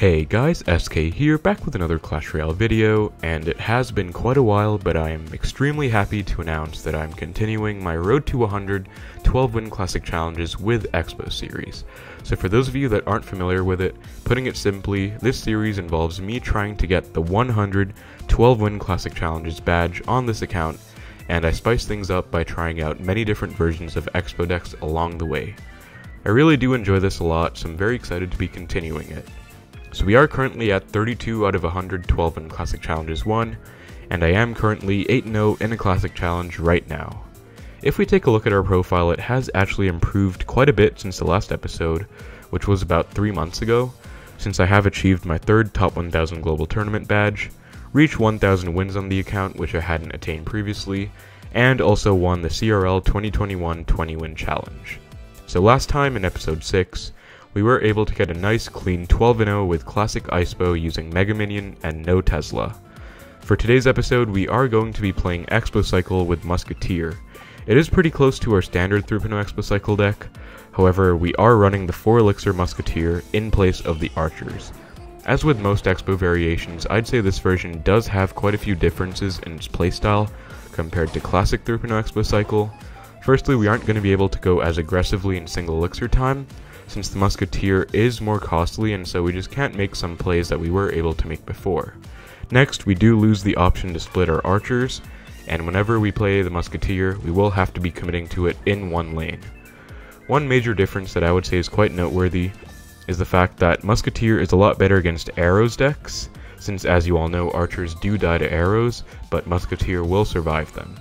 Hey guys, SK here, back with another Clash Royale video, and it has been quite a while, but I am extremely happy to announce that I'm continuing my Road to 100 12-win Classic Challenges with Xbow series. So for those of you that aren't familiar with it, putting it simply, this series involves me trying to get the 100 12-win Classic Challenges badge on this account, and I spice things up by trying out many different versions of Xbow decks along the way. I really do enjoy this a lot, so I'm very excited to be continuing it. So we are currently at 32 out of 100 12-win Classic Challenges won, and I am currently 8-0 in a Classic Challenge right now. If we take a look at our profile, it has actually improved quite a bit since the last episode, which was about 3 months ago, since I have achieved my third top 1000 global tournament badge, reached 1000 wins on the account which I hadn't attained previously, and also won the CRL 2021 20-win challenge. So last time in episode 6, we were able to get a nice clean 12-0 with classic Xbow using Mega Minion and no Tesla. For today's episode, we are going to be playing Xbow Cycle with Musketeer. It is pretty close to our standard 3.0 Xbow Cycle deck, however we are running the 4 Elixir Musketeer in place of the Archers. As with most Xbow variations, I'd say this version does have quite a few differences in its playstyle compared to classic 3.0 Xbow Cycle. Firstly, we aren't going to be able to go as aggressively in single Elixir time, since the Musketeer is more costly, and so we just can't make some plays that we were able to make before. Next, we do lose the option to split our Archers, and whenever we play the Musketeer, we will have to be committing to it in one lane. One major difference that I would say is quite noteworthy is the fact that Musketeer is a lot better against arrows decks, since as you all know, Archers do die to arrows, but Musketeer will survive them.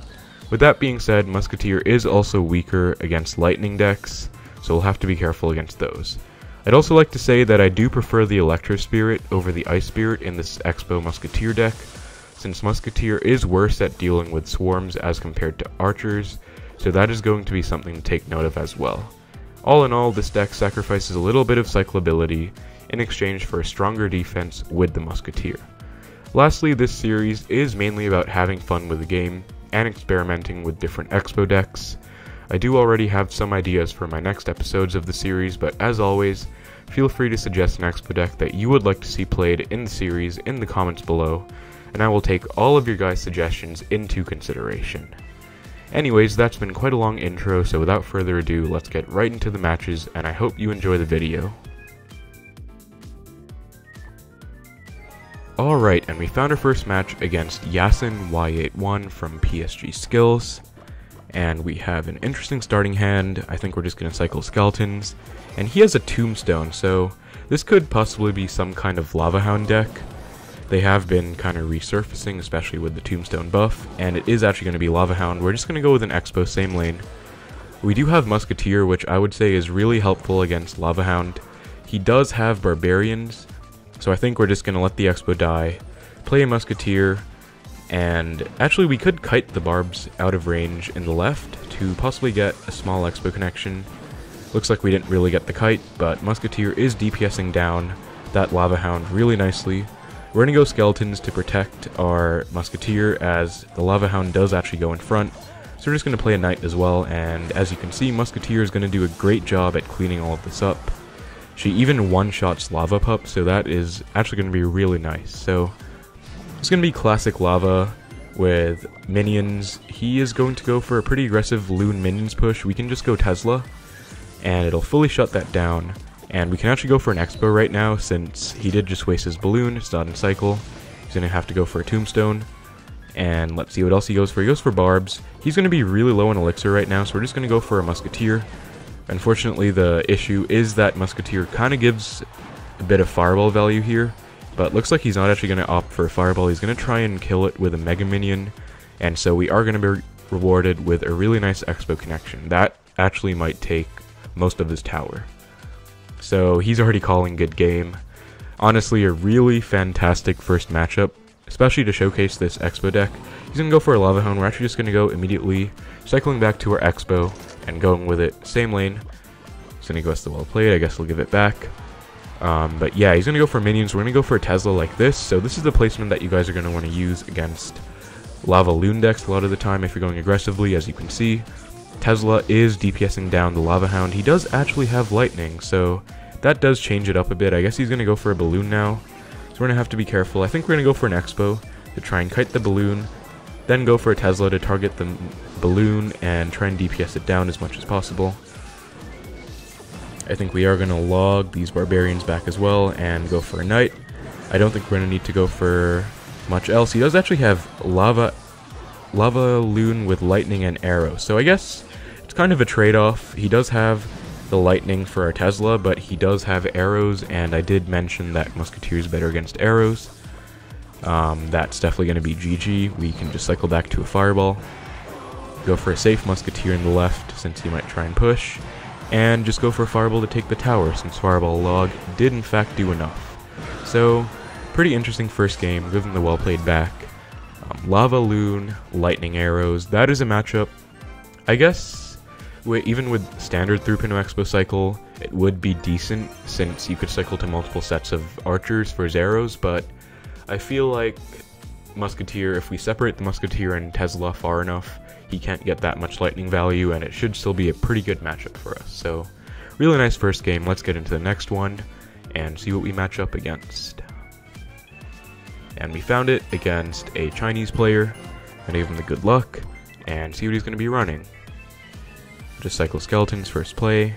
With that being said, Musketeer is also weaker against lightning decks, so we'll have to be careful against those. I'd also like to say that I do prefer the Electro Spirit over the Ice Spirit in this Xbow Musketeer deck, since Musketeer is worse at dealing with swarms as compared to Archers, so that is going to be something to take note of as well. All in all, this deck sacrifices a little bit of cyclability in exchange for a stronger defense with the Musketeer. Lastly, this series is mainly about having fun with the game and experimenting with different Xbow decks. I do already have some ideas for my next episodes of the series, but as always, feel free to suggest an Xbow deck that you would like to see played in the series in the comments below, and I will take all of your guys' suggestions into consideration. Anyways, that's been quite a long intro, so without further ado, let's get right into the matches, and I hope you enjoy the video. Alright, and we found our first match against Yasin Y81 from PSG Skills. And we have an interesting starting hand. I think we're just going to cycle skeletons. And he has a Tombstone, so this could possibly be some kind of Lava Hound deck. They have been kind of resurfacing, especially with the Tombstone buff. And it is actually going to be Lava Hound. We're just going to go with an Xbow, same lane. We do have Musketeer, which I would say is really helpful against Lava Hound. He does have Barbarians, so I think we're just going to let the Xbow die, play a Musketeer, and actually we could kite the barbs out of range in the left to possibly get a small Xbow connection. Looks like we didn't really get the kite, but Musketeer is DPSing down that Lava Hound really nicely. We're going to go Skeletons to protect our Musketeer, as the Lava Hound does actually go in front. So we're just going to play a Knight as well, and as you can see, Musketeer is going to do a great job at cleaning all of this up. She even one-shots Lava Pup, so that is actually going to be really nice. So it's going to be classic Lava with minions. He is going to go for a pretty aggressive Loon minions push. We can just go Tesla, and it'll fully shut that down. And we can actually go for an Xbow right now, since he did just waste his balloon. It's not in cycle. He's going to have to go for a Tombstone. And let's see what else he goes for. He goes for Barbs. He's going to be really low on Elixir right now, so we're just going to go for a Musketeer. Unfortunately, the issue is that Musketeer kind of gives a bit of fireball value here. But looks like he's not actually going to opt for a fireball. He's going to try and kill it with a Mega Minion, and so we are going to be rewarded with a really nice Xbow connection. That actually might take most of his tower. So he's already calling good game. Honestly, a really fantastic first matchup, especially to showcase this Xbow deck. He's going to go for a Lava Hound. We're actually just going to go immediately, cycling back to our Xbow and going with it. Same lane. He's going to go well played. I guess we'll give it back. But yeah, he's going to go for minions. We're going to go for a Tesla like this. So this is the placement that you guys are going to want to use against LavaLoon decks a lot of the time if you're going aggressively. As you can see, Tesla is DPSing down the Lava Hound. He does actually have lightning, so that does change it up a bit. I guess he's going to go for a balloon now, so we're going to have to be careful. I think we're going to go for an Xbow to try and kite the balloon, then go for a Tesla to target the balloon and try and DPS it down as much as possible. I think we are going to log these Barbarians back as well and go for a Knight. I don't think we're going to need to go for much else. He does actually have LavaLoon with lightning and arrow, so I guess it's kind of a trade-off. He does have the lightning for our Tesla, but he does have arrows, and I did mention that Musketeer is better against arrows. That's definitely going to be GG. We can just cycle back to a Fireball, go for a safe Musketeer in the left since he might try and push, and just go for a Fireball to take the tower since Fireball log did in fact do enough. So, pretty interesting first game, given the well-played back. LavaLoon, lightning arrows, that is a matchup. I guess, even with standard 3.0 Xbow Cycle, it would be decent since you could cycle to multiple sets of archers for his arrows, but I feel like Musketeer, if we separate the Musketeer and Tesla far enough, he can't get that much lightning value, and it should still be a pretty good matchup for us. So, really nice first game. Let's get into the next one and see what we match up against. And we found it against a Chinese player, and give him the good luck, and see what he's going to be running. Just cycle skeletons first play,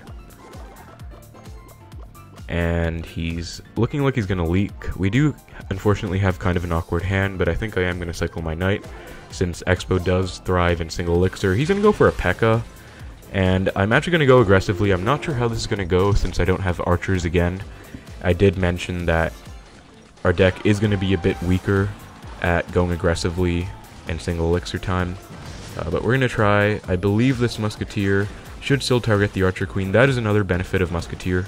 and he's looking like he's going to leak. We do unfortunately have kind of an awkward hand, but I think I am going to cycle my Knight, since Xbow does thrive in single elixir. He's going to go for a P.E.K.K.A, and I'm actually going to go aggressively. I'm not sure how this is going to go since I don't have archers again. I did mention that our deck is going to be a bit weaker at going aggressively in single elixir time, but we're going to try. I believe this Musketeer should still target the Archer Queen. That is another benefit of Musketeer.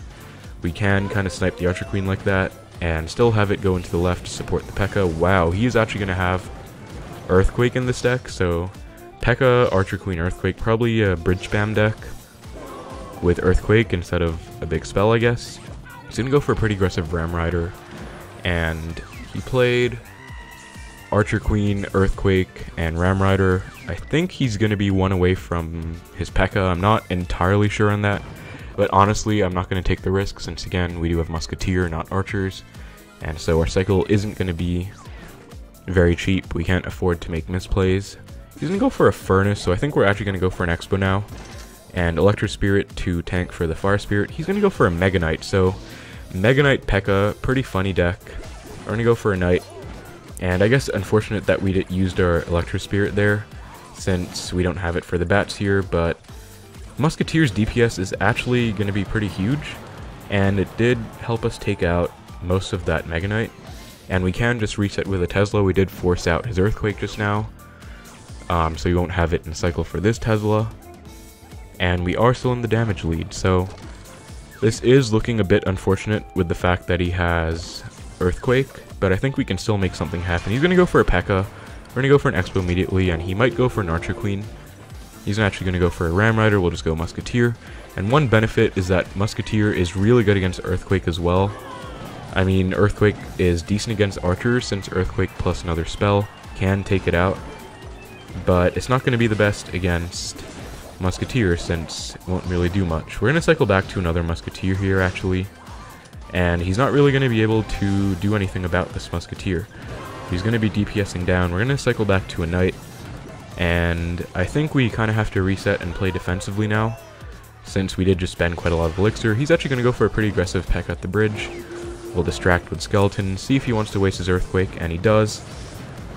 We can kind of snipe the Archer Queen like that and still have it go into the left to support the P.E.K.K.A. Wow, he is actually going to have Earthquake in this deck, so P.E.K.K.A, Archer Queen, Earthquake, probably a Bridgespam deck with Earthquake instead of a big spell, I guess. He's going to go for a pretty aggressive Ram Rider, and he played Archer Queen, Earthquake, and Ram Rider. I think he's going to be one away from his P.E.K.K.A. I'm not entirely sure on that, but honestly, I'm not going to take the risk since, again, we do have Musketeer, not Archers, and so our cycle isn't going to be very cheap. We can't afford to make misplays. He's going to go for a Furnace, so I think we're actually going to go for an Xbow now, and Electro Spirit to tank for the Fire Spirit. He's going to go for a Mega Knight, so Mega Knight P.E.K.K.A, pretty funny deck. We're going to go for a Knight, and I guess unfortunate that we used our Electro Spirit there, since we don't have it for the bats here, but Musketeer's DPS is actually going to be pretty huge, and it did help us take out most of that Mega Knight, and we can just reset with a Tesla. We did force out his Earthquake just now, so you won't have it in cycle for this Tesla, and we are still in the damage lead, so this is looking a bit unfortunate with the fact that he has Earthquake, but I think we can still make something happen. He's going to go for a P.E.K.K.A, we're going to go for an Xbow immediately, and he might go for an Archer Queen. He's actually going to go for a Ram Rider. We'll just go Musketeer, and one benefit is that Musketeer is really good against Earthquake as well. I mean, Earthquake is decent against Archers since Earthquake plus another spell can take it out, but it's not going to be the best against Musketeer since it won't really do much. We're going to cycle back to another Musketeer here actually, and he's not really going to be able to do anything about this Musketeer. He's going to be DPSing down. We're going to cycle back to a Knight, and I think we kind of have to reset and play defensively now, since we did just spend quite a lot of elixir. He's actually going to go for a pretty aggressive P.E.K.K.A at the bridge. We'll distract with Skeleton, see if he wants to waste his Earthquake, and he does.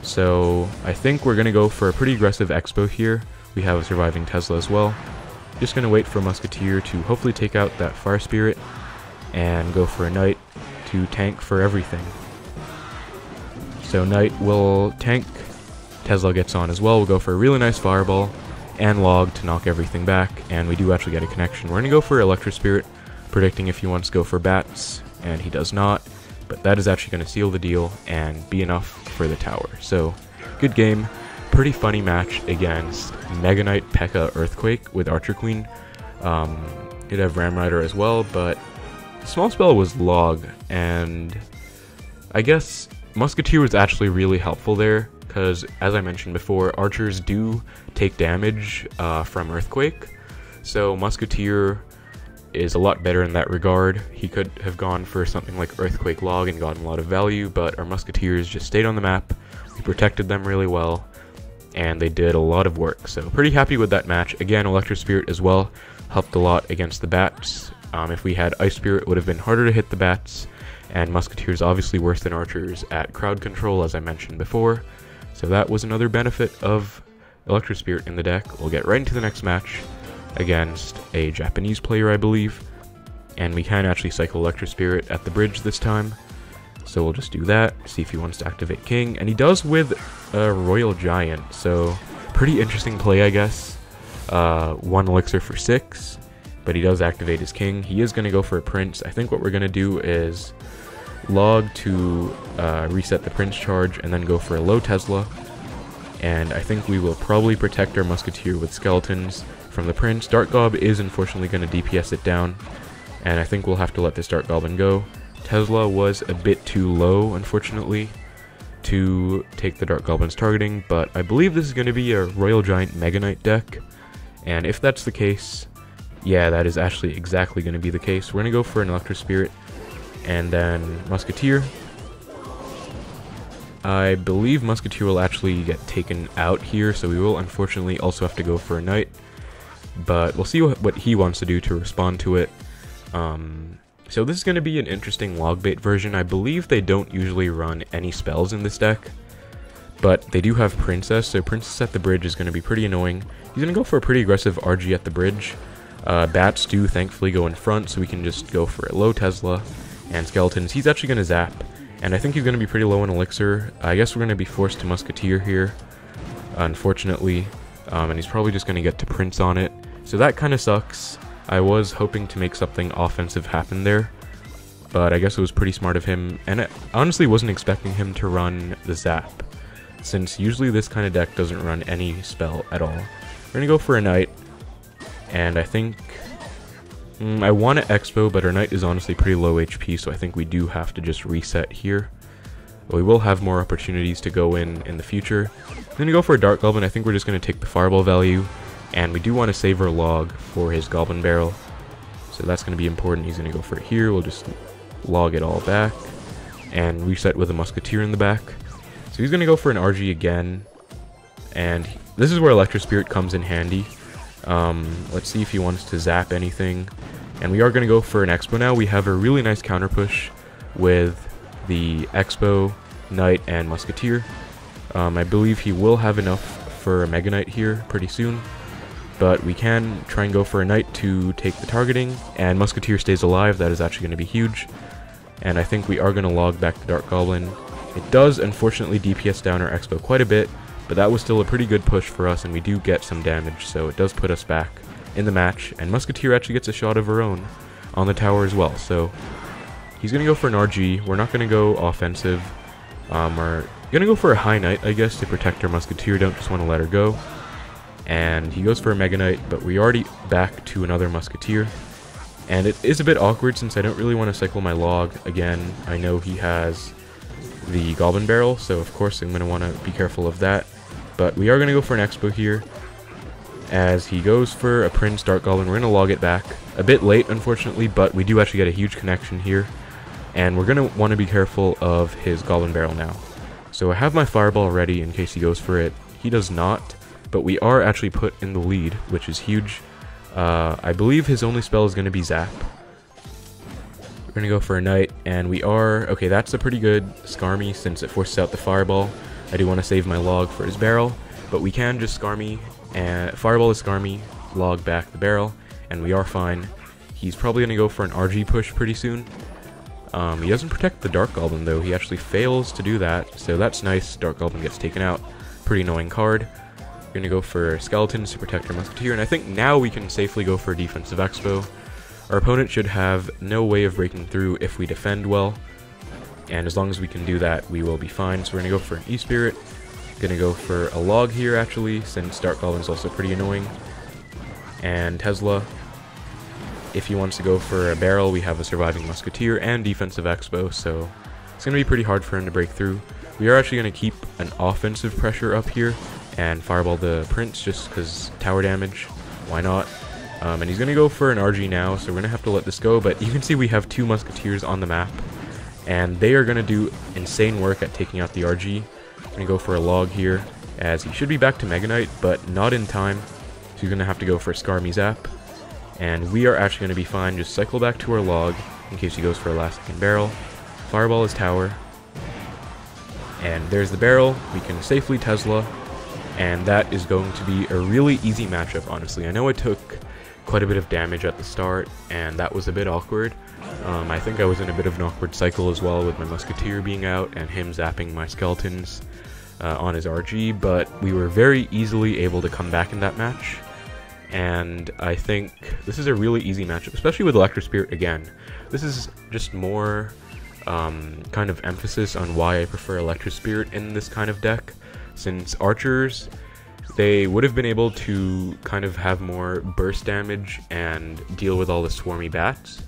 So I think we're going to go for a pretty aggressive Xbow here. We have a surviving Tesla as well. Just going to wait for Musketeer to hopefully take out that Fire Spirit, and go for a Knight to tank for everything. So Knight will tank, Tesla gets on as well. We'll go for a really nice Fireball and Log to knock everything back, and we do actually get a connection. We're going to go for Electro Spirit, predicting if he wants to go for Bats, and he does not, but that is actually going to seal the deal and be enough for the tower. So, good game, pretty funny match against Mega Knight P.E.K.K.A Earthquake with Archer Queen. He'd have Ram Rider as well, but the small spell was Log, and I guess Musketeer was actually really helpful there, because as I mentioned before, Archers do take damage from Earthquake, so Musketeer is a lot better in that regard. He could have gone for something like Earthquake Log and gotten a lot of value, but our Musketeers just stayed on the map. We protected them really well, and they did a lot of work. So pretty happy with that match. Again, Electro Spirit as well helped a lot against the bats. If we had Ice Spirit, it would have been harder to hit the bats, and Musketeers obviously worse than archers at crowd control, as I mentioned before. So that was another benefit of Electro Spirit in the deck. We'll get right into the next match against a Japanese player, I believe, and we can actually cycle Electro Spirit at the bridge this time. So we'll just do that, see if he wants to activate King, and he does with a Royal Giant, so pretty interesting play, I guess. 1 elixir for 6, but he does activate his King. He is going to go for a Prince. I think what we're going to do is log to reset the Prince charge and then go for a low Tesla, and I think we will probably protect our Musketeer with skeletons from the Prince. Dark Gob is unfortunately going to DPS it down, and I think we'll have to let this Dark Goblin go. Tesla was a bit too low, unfortunately, to take the Dark Goblin's targeting, but I believe this is going to be a Royal Giant Mega Knight deck, and if that's the case, yeah, that is actually exactly going to be the case. We're going to go for an Electro Spirit, and then Musketeer. I believe Musketeer will actually get taken out here, so we will unfortunately also have to go for a Knight, but we'll see what he wants to do to respond to it. So this is going to be an interesting log bait version. I believe they don't usually run any spells in this deck, but they do have Princess, so Princess at the bridge is going to be pretty annoying. He's going to go for a pretty aggressive RG at the bridge. Bats do thankfully go in front, so we can just go for a low Tesla and skeletons. He's actually going to zap, and I think he's going to be pretty low in elixir. I guess we're going to be forced to Musketeer here, unfortunately, and he's probably just going to get to Prince on it. So that kind of sucks. I was hoping to make something offensive happen there, but I guess it was pretty smart of him, and I honestly wasn't expecting him to run the zap, since usually this kind of deck doesn't run any spell at all. We're going to go for a Knight, and I think I want to Xbow, but our Knight is honestly pretty low HP, so I think we do have to just reset here. But we will have more opportunities to go in the future. I'm going to go for a Dark Goblin. I think we're just going to take the Fireball value, and we do want to save our log for his Goblin Barrel, so that's going to be important. He's going to go for it here. We'll just log it all back and reset with a Musketeer in the back. So he's going to go for an RG again, and this is where Electro Spirit comes in handy. Let's see if he wants to zap anything, and we are going to go for an Xbow now. We have a really nice counter push with the Xbow, Knight, and Musketeer. I believe he will have enough for a Mega Knight here pretty soon, but we can try and go for a Knight to take the targeting, and Musketeer stays alive. That is actually going to be huge, and I think we are going to log back the Dark Goblin. It does unfortunately DPS down our Xbow quite a bit, but that was still a pretty good push for us, and we do get some damage, so it does put us back in the match, and Musketeer actually gets a shot of her own on the tower as well, so he's going to go for an RG. We're not going to go offensive. We're going to go for a High Knight, I guess, to protect our Musketeer. Don't just want to let her go. And he goes for a Mega Knight, but we already back to another Musketeer. And it is a bit awkward since I don't really want to cycle my log again. I know he has the Goblin Barrel, so of course I'm going to want to be careful of that. But we are going to go for an Xbow here. As he goes for a Prince Dark Goblin, we're going to log it back. A bit late, unfortunately, but we do actually get a huge connection here. And we're going to want to be careful of his Goblin Barrel now. So I have my Fireball ready in case he goes for it. He does not, but we are actually put in the lead, which is huge. I believe his only spell is going to be Zap. We're going to go for a Knight, and we are... Okay, that's a pretty good Skarmy since it forces out the Fireball. I do want to save my log for his barrel, but we can just Skarmy, and Fireball is Skarmy, log back the barrel, and we are fine. He's probably going to go for an RG push pretty soon. He doesn't protect the Dark Goblin, though. He actually fails to do that, so that's nice. Dark Goblin gets taken out. Pretty annoying card. We're going to go for Skeletons to protect our Musketeer, and I think now we can safely go for a defensive Expo. Our opponent should have no way of breaking through if we defend well, and as long as we can do that, we will be fine. So we're going to go for an E-Spirit. Going to go for a log here, actually, since Dark Goblin is also pretty annoying. And Tesla. If he wants to go for a barrel, we have a surviving Musketeer and defensive Expo, so it's going to be pretty hard for him to break through. We are actually going to keep an offensive pressure up here and Fireball the Prince just because tower damage. Why not? And he's going to go for an RG now, so we're going to have to let this go. But you can see we have 2 Musketeers on the map, and they are going to do insane work at taking out the RG. I'm going to go for a log here, as he should be back to Mega Knight, but not in time. So he's going to have to go for a Skarmy Zap. And we are actually going to be fine. Just cycle back to our log in case he goes for a last second barrel. Fireball his tower. And there's the barrel. We can safely Tesla. And that is going to be a really easy matchup, honestly. I know it took quite a bit of damage at the start, and that was a bit awkward. I think I was in a bit of an awkward cycle as well with my Musketeer being out and him zapping my skeletons on his RG, but we were very easily able to come back in that match. And I think this is a really easy matchup, especially with Electro Spirit again. This is just more kind of emphasis on why I prefer Electro Spirit in this kind of deck, since archers, they would have been able to kind of have more burst damage and deal with all the swarmy bats,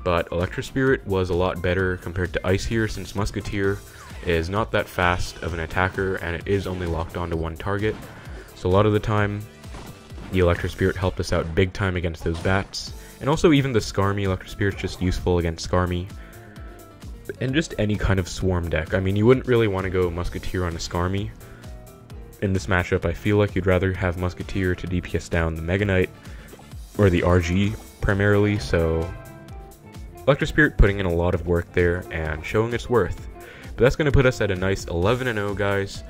but Electro Spirit was a lot better compared to Ice here, since Musketeer is not that fast of an attacker and it is only locked onto one target. So a lot of the time, the Electro Spirit helped us out big time against those bats, and also even the Skarmy Electro Spirit is just useful against Skarmy, and just any kind of swarm deck. I mean, you wouldn't really want to go Musketeer on a Skarmy. In this matchup, I feel like you'd rather have Musketeer to DPS down the Mega Knight, or the RG primarily, so Electro Spirit putting in a lot of work there and showing its worth. But that's going to put us at a nice 11-0, guys.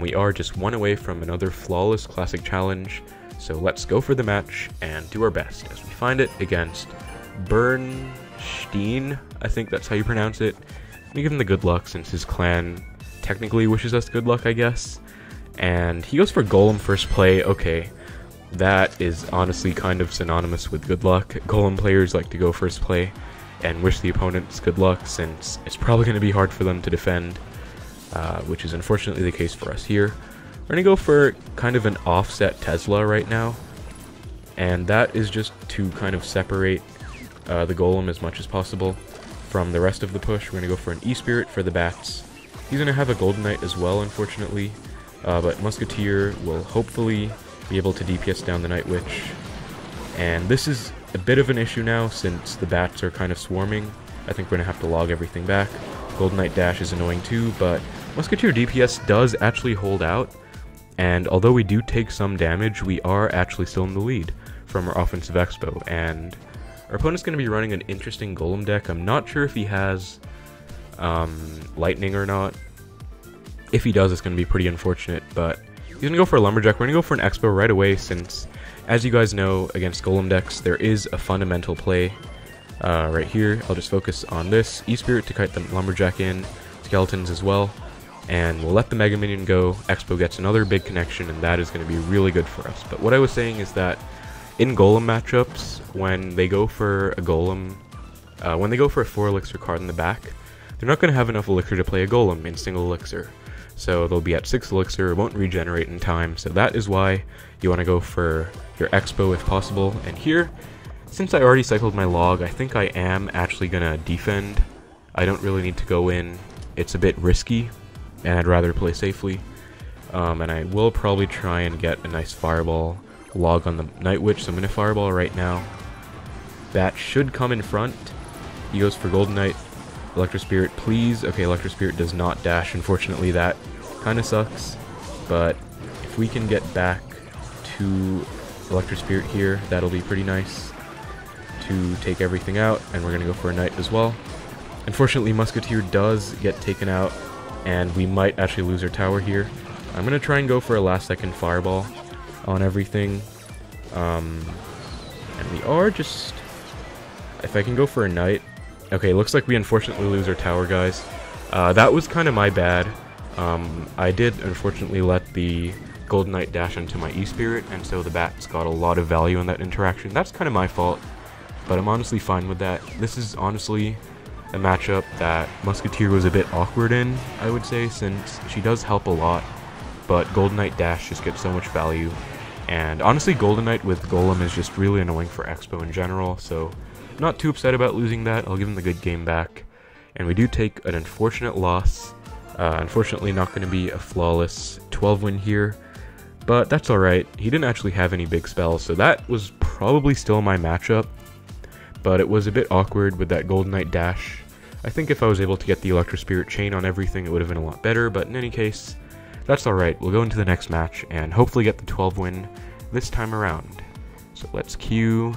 We are just 1 away from another flawless Classic Challenge, so let's go for the match and do our best as we find it against Bernstein. I think that's how you pronounce it. We give him the good luck since his clan technically wishes us good luck, I guess. And he goes for Golem first play. Okay, that is honestly kind of synonymous with good luck. Golem players like to go first play and wish the opponents good luck, since it's probably going to be hard for them to defend, which is unfortunately the case for us here. We're going to go for kind of an offset Tesla right now, and that is just to kind of separate the Golem as much as possible from the rest of the push. We're going to go for an E-Spirit for the bats. He's going to have a Golden Knight as well, unfortunately. But Musketeer will hopefully be able to DPS down the Night Witch. And this is a bit of an issue now, since the bats are kind of swarming. I think we're going to have to log everything back. Golden Knight dash is annoying too, but Musketeer DPS does actually hold out. And although we do take some damage, we are actually still in the lead from our offensive Xbow. And our opponent's going to be running an interesting Golem deck. I'm not sure if he has Lightning or not. If he does, it's going to be pretty unfortunate, but he's going to go for a Lumberjack. We're going to go for an Xbow right away, since, as you guys know, against Golem decks, there is a fundamental play right here. I'll just focus on this E-Spirit to kite the Lumberjack in, Skeletons as well, and we'll let the Mega Minion go. Xbow gets another big connection, and that is going to be really good for us. But what I was saying is that in Golem matchups, when they go for a Golem, when they go for a 4 elixir card in the back, they're not going to have enough elixir to play a Golem in single elixir. So they'll be at 6 elixir, it won't regenerate in time, so that is why you want to go for your Xbow if possible. And here, since I already cycled my log, I think I am actually going to defend. I don't really need to go in, it's a bit risky, and I'd rather play safely. And I will probably try and get a nice fireball log on the Night Witch, so I'm going to fireball right now. That should come in front. He goes for Golden Knight. Electro Spirit, please. Okay, Electro Spirit does not dash. Unfortunately, that kind of sucks. But if we can get back to Electro Spirit here, that'll be pretty nice to take everything out. And we're going to go for a Knight as well. Unfortunately, Musketeer does get taken out, and we might actually lose our tower here. I'm going to try and go for a last-second fireball on everything. And we are just... If I can go for a Knight... Okay, looks like we unfortunately lose our tower, guys. That was kind of my bad. I did unfortunately let the Golden Knight dash into my E-Spirit, and so the bats got a lot of value in that interaction. That's kind of my fault, but I'm honestly fine with that. This is honestly a matchup that Musketeer was a bit awkward in, I would say, since she does help a lot, but Golden Knight dash just gets so much value. And honestly, Golden Knight with Golem is just really annoying for Xbow in general, so not too upset about losing that. I'll give him the good game back. And we do take an unfortunate loss. Unfortunately, not going to be a flawless 12 win here, but that's alright. He didn't actually have any big spells, so that was probably still my matchup, but it was a bit awkward with that Golden Knight dash. I think if I was able to get the Electro Spirit chain on everything, it would have been a lot better, but in any case, that's alright. We'll go into the next match and hopefully get the 12 win this time around. So let's queue,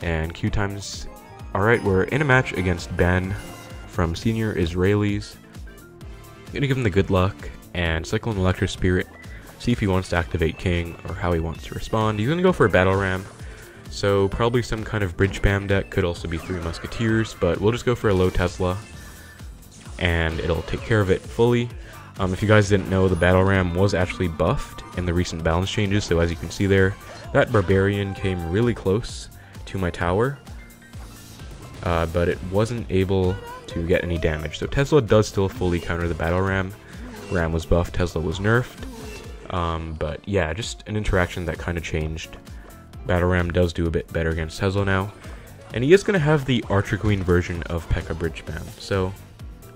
and queue times. Alright, we're in a match against Ben from Senior Israelis. Gonna give him the good luck and cycle an Electro Spirit, see if he wants to activate King or how he wants to respond. He's gonna go for a Battle Ram, so probably some kind of Bridgespam deck, could also be 3 Musketeers, but we'll just go for a low Tesla and it'll take care of it fully. If you guys didn't know, the Battle Ram was actually buffed in the recent balance changes, so as you can see there, that Barbarian came really close to my tower, but it wasn't able to get any damage. So Tesla does still fully counter the Battle Ram. Ram was buffed, Tesla was nerfed, but yeah, just an interaction that kind of changed. Battle Ram does do a bit better against Tesla now, and he is going to have the Archer Queen version of P.E.K.K.A Bridgespam, so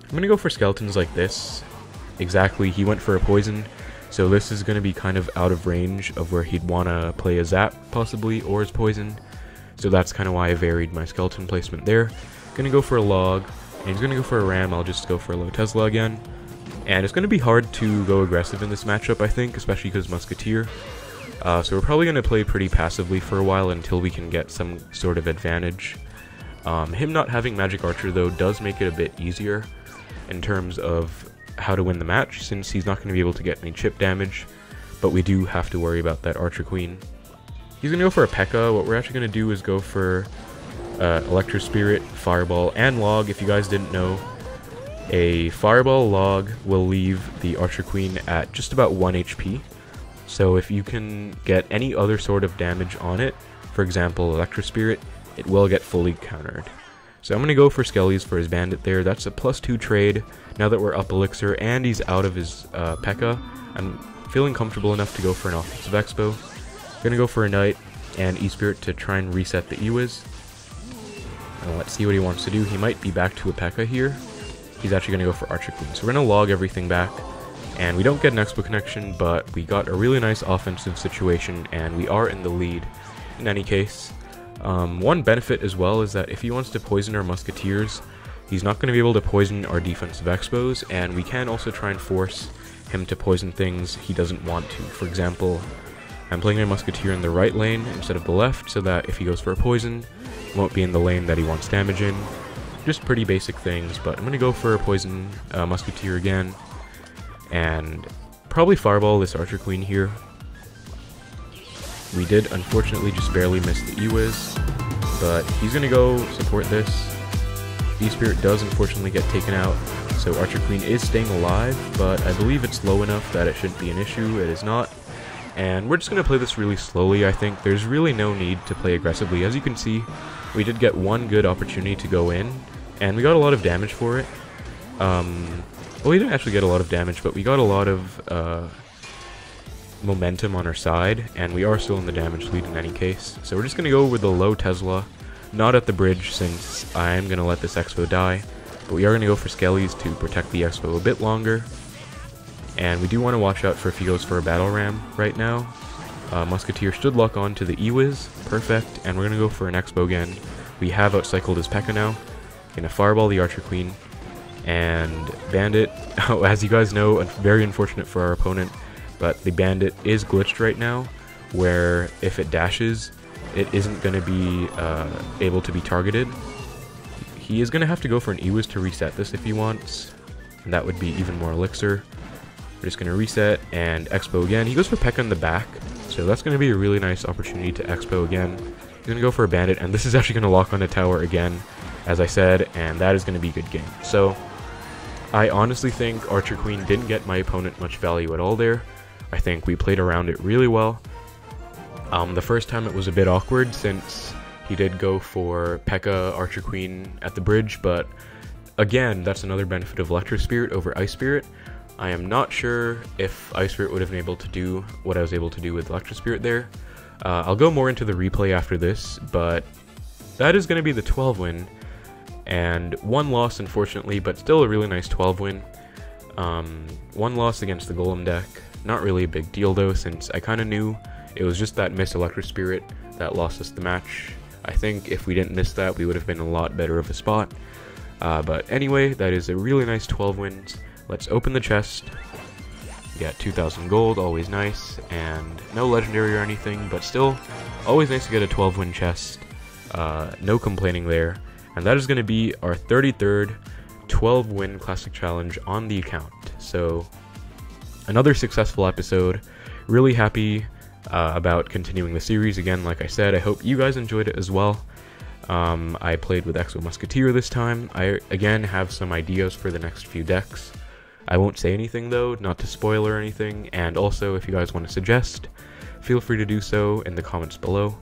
I'm going to go for skeletons like this. Exactly, he went for a poison, so this is going to be kind of out of range of where he'd want to play a zap, possibly, or his poison. So that's kind of why I varied my skeleton placement there. Going to go for a log, and he's going to go for a ram. I'll just go for a low Tesla again. And it's going to be hard to go aggressive in this matchup, I think, especially because Musketeer. So we're probably going to play pretty passively for a while until we can get some sort of advantage. Him not having Magic Archer, though, does make it a bit easier in terms of how to win the match, since he's not going to be able to get any chip damage, but we do have to worry about that Archer Queen. He's going to go for a P.E.K.K.A. What we're actually going to do is go for Electro Spirit, Fireball, and Log. If you guys didn't know, a Fireball Log will leave the Archer Queen at just about 1 HP, so if you can get any other sort of damage on it, for example Electro Spirit, it will get fully countered. So I'm going to go for Skellies for his Bandit there. That's a +2 trade. Now that we're up Elixir and he's out of his P.E.K.K.A, I'm feeling comfortable enough to go for an offensive Xbow. Going to go for a Knight and E-Spirit to try and reset the E-Wiz. Let's see what he wants to do. He might be back to a P.E.K.K.A here. He's actually going to go for Archer Queen. So we're going to log everything back. And we don't get an Xbow connection, but we got a really nice offensive situation and we are in the lead in any case. One benefit as well is that if he wants to poison our Musketeers, he's not going to be able to poison our defensive Xbows, and we can also try and force him to poison things he doesn't want to. For example, I'm playing my Musketeer in the right lane instead of the left, so that if he goes for a poison, it won't be in the lane that he wants damage in. Just pretty basic things, but I'm going to go for a poison Musketeer again, and probably Fireball this Archer Queen here. We did unfortunately just barely miss the E-Wiz, but he's going to go support this. E-Spirit does unfortunately get taken out, so Archer Queen is staying alive, but I believe it's low enough that it shouldn't be an issue. It is not. And we're just going to play this really slowly, I think. There's really no need to play aggressively. As you can see, we did get one good opportunity to go in, and we got a lot of damage for it. Well, we didn't actually get a lot of damage, but we got a lot of momentum on our side, and we are still in the damage lead in any case. So we're just going to go with the low Tesla, not at the bridge since I'm going to let this Xbow die, but we are going to go for Skellies to protect the Xbow a bit longer. And we do want to watch out for if he goes for a Battle Ram right now. Musketeer should lock on to the E-Wiz, perfect, and we're going to go for an Xbow again. We have outcycled his P.E.K.K.A now. Going to Fireball the Archer Queen, and Bandit, as you guys know, very unfortunate for our opponent, but the Bandit is glitched right now, where if it dashes, it isn't going to be able to be targeted. He is going to have to go for an E-Wiz to reset this if he wants, and that would be even more Elixir. We're just going to reset, and Xbow again. He goes for P.E.K.K.A in the back, so that's going to be a really nice opportunity to Xbow again. He's going to go for a Bandit, and this is actually going to lock on a tower again, as I said, and that is going to be a good game. So, I honestly think Archer Queen didn't get my opponent much value at all there. I think we played around it really well. The first time it was a bit awkward since he did go for P.E.K.K.A Archer Queen at the bridge, but again, that's another benefit of Electro Spirit over Ice Spirit. I am not sure if Ice Spirit would have been able to do what I was able to do with Electro Spirit there. I'll go more into the replay after this, but that is going to be the 12 win, and one loss unfortunately, but still a really nice 12 win. One loss against the Golem deck. Not really a big deal though, since I kind of knew it was just that missed Electro Spirit that lost us the match. I think if we didn't miss that, we would have been a lot better of a spot. But anyway, that is a really nice 12 wins. Let's open the chest. We got 2,000 gold, always nice, and no legendary or anything, but still, always nice to get a 12-win chest. No complaining there. And that is going to be our 33rd 12-win Classic Challenge on the account. So, another successful episode. Really happy about continuing the series. Again, like I said, I hope you guys enjoyed it as well. I played with Xbow Musketeer this time. I, again, have some ideas for the next few decks. I won't say anything though, not to spoil or anything, and also if you guys want to suggest, feel free to do so in the comments below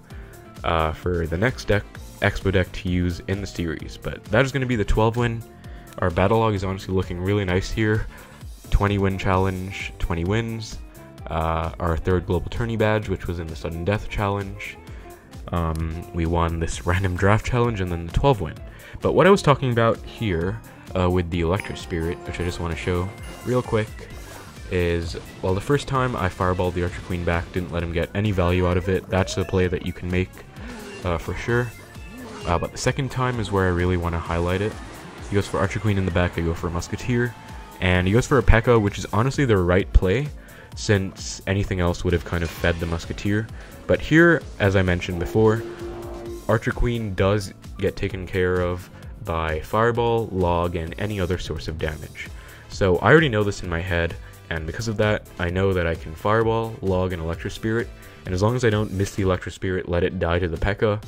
for the next deck, Xbow deck to use in the series. But that is going to be the 12-win. Our battle log is honestly looking really nice here. 20-win challenge, 20 wins. Our third global tourney badge, which was in the sudden death challenge. We won this random draft challenge, and then the 12-win. But what I was talking about here with the Electric Spirit, which I just want to show real quick, is, well, the first time I fireballed the Archer Queen back, didn't let him get any value out of it. That's a play that you can make for sure. But the second time is where I really want to highlight it. He goes for Archer Queen in the back, I go for a Musketeer, and he goes for a P.E.K.K.A, which is honestly the right play, since anything else would have kind of fed the Musketeer. But here, as I mentioned before, Archer Queen does get taken care of by Fireball, Log, and any other source of damage. So I already know this in my head, and because of that, I know that I can Fireball, Log, and Electric Spirit, and as long as I don't miss the Electric Spirit, let it die to the P.E.K.K.A,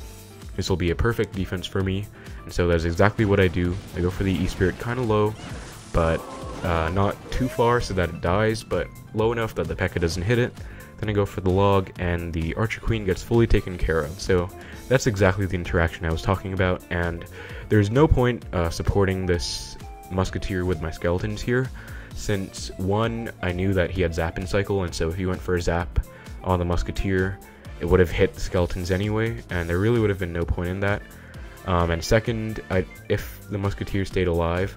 this will be a perfect defense for me, and so that's exactly what I do. I go for the E-Spirit kind of low, but not too far so that it dies, but low enough that the P.E.K.K.A doesn't hit it. Then I go for the Log, and the Archer Queen gets fully taken care of. So that's exactly the interaction I was talking about, and there's no point supporting this Musketeer with my skeletons here, since one, I knew that he had Zap and Cycle, and so if he went for a Zap on the Musketeer, it would have hit the skeletons anyway, and there really would have been no point in that. And second, if the Musketeer stayed alive,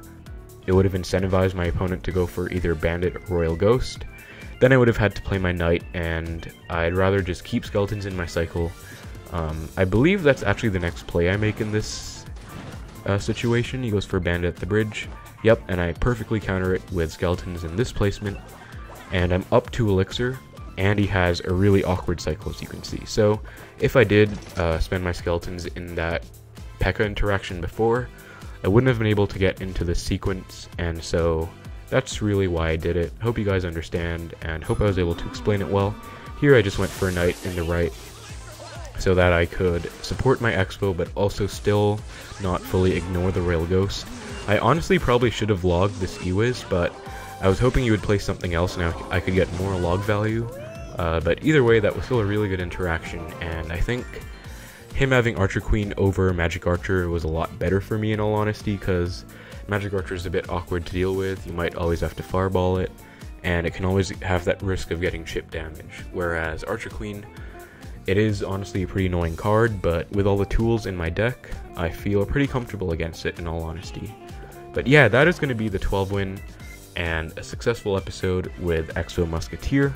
it would have incentivized my opponent to go for either Bandit or Royal Ghost. Then I would have had to play my Knight, and I'd rather just keep skeletons in my cycle. I believe that's actually the next play I make in this situation. He goes for Bandit at the bridge. Yep, and I perfectly counter it with skeletons in this placement. And I'm up 2 elixir, and he has a really awkward cycle, as you can see. So if I did spend my skeletons in that P.E.K.K.A interaction before, I wouldn't have been able to get into this sequence, and so that's really why I did it. Hope you guys understand, and hope I was able to explain it well. Here I just went for a Knight in the right, so that I could support my Xbow, but also still not fully ignore the Royal Ghost. I honestly probably should have logged this E-Wiz, but I was hoping you would play something else and I could get more log value. But either way, that was still a really good interaction, and I think him having Archer Queen over Magic Archer was a lot better for me, in all honesty, because Magic Archer is a bit awkward to deal with. You might always have to fireball it, and it can always have that risk of getting chip damage. Whereas Archer Queen, it is honestly a pretty annoying card, but with all the tools in my deck, I feel pretty comfortable against it, in all honesty. But yeah, that is going to be the 12-win and a successful episode with Xbow Musketeer.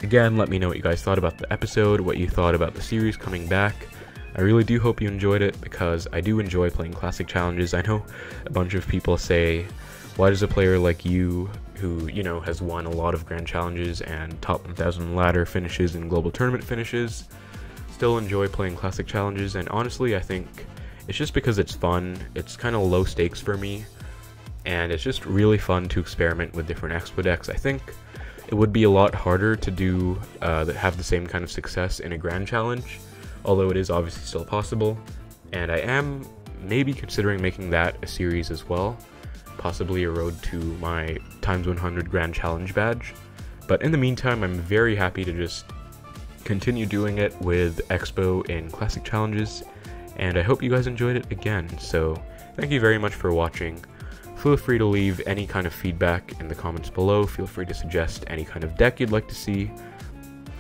Again, let me know what you guys thought about the episode, what you thought about the series coming back. I really do hope you enjoyed it, because I do enjoy playing classic challenges. I know a bunch of people say, why does a player like you, who, you know, has won a lot of grand challenges and top 1000 ladder finishes and global tournament finishes, still enjoy playing classic challenges? And honestly, I think it's just because it's fun. It's kind of low stakes for me, and it's just really fun to experiment with different Xbow decks. I think it would be a lot harder to do that have the same kind of success in a grand challenge, although it is obviously still possible, and I am maybe considering making that a series as well, possibly a road to my ×100 grand challenge badge. But in the meantime, I'm very happy to just continue doing it with Xbow in classic challenges, and I hope you guys enjoyed it again. So thank you very much for watching. Feel free to leave any kind of feedback in the comments below. Feel free to suggest any kind of deck you'd like to see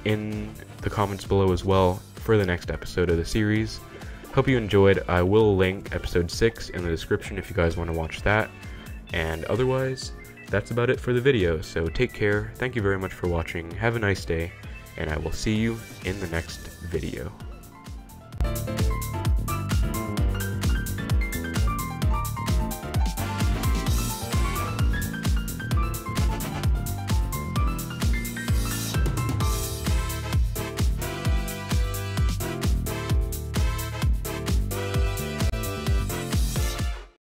in the comments below as well for the next episode of the series. Hope you enjoyed. I will link episode 6 in the description if you guys want to watch that. And otherwise, that's about it for the video. So take care. Thank you very much for watching. Have a nice day, and I will see you in the next video.